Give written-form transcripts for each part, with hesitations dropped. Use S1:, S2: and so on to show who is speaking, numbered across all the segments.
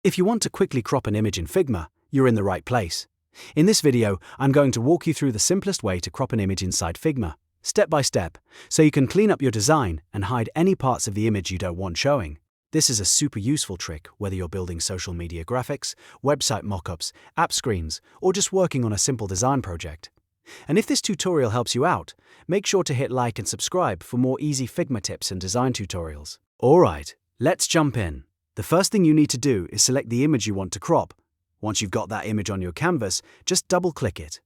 S1: If you want to quickly crop an image in Figma, you're in the right place. In this video, I'm going to walk you through the simplest way to crop an image inside Figma, step by step, so you can clean up your design and hide any parts of the image you don't want showing. This is a super useful trick whether you're building social media graphics, website mockups, app screens, or just working on a simple design project. And if this tutorial helps you out, make sure to hit like and subscribe for more easy Figma tips and design tutorials. Alright, let's jump in. The first thing you need to do is select the image you want to crop. Once you've got that image on your canvas, just double-click it.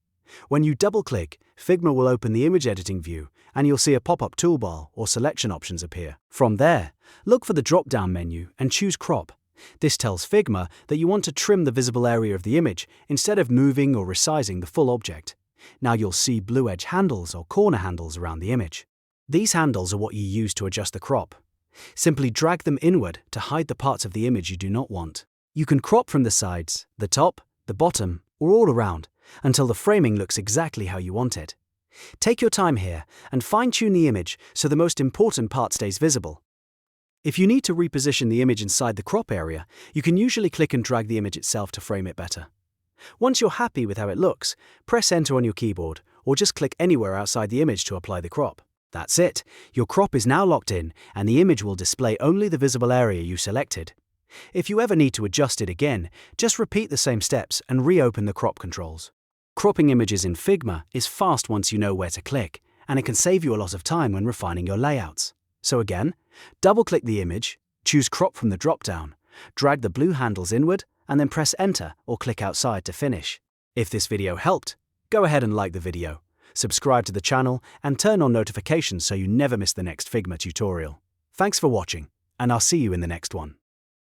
S1: When you double-click, Figma will open the image editing view and you'll see a pop-up toolbar or selection options appear. From there, look for the drop-down menu and choose Crop. This tells Figma that you want to trim the visible area of the image instead of moving or resizing the full object. Now you'll see blue edge handles or corner handles around the image. These handles are what you use to adjust the crop. Simply drag them inward to hide the parts of the image you do not want. You can crop from the sides, the top, the bottom, or all around, until the framing looks exactly how you want it. Take your time here and fine-tune the image so the most important part stays visible. If you need to reposition the image inside the crop area, you can usually click and drag the image itself to frame it better. Once you're happy with how it looks, press Enter on your keyboard, or just click anywhere outside the image to apply the crop. That's it, your crop is now locked in, and the image will display only the visible area you selected. If you ever need to adjust it again, just repeat the same steps and reopen the crop controls. Cropping images in Figma is fast once you know where to click, and it can save you a lot of time when refining your layouts. So again, double-click the image, choose Crop from the drop-down, drag the blue handles inward, and then press Enter or click outside to finish. If this video helped, go ahead and like the video, subscribe to the channel, and turn on notifications so you never miss the next Figma tutorial. Thanks for watching, and I'll see you in the next one.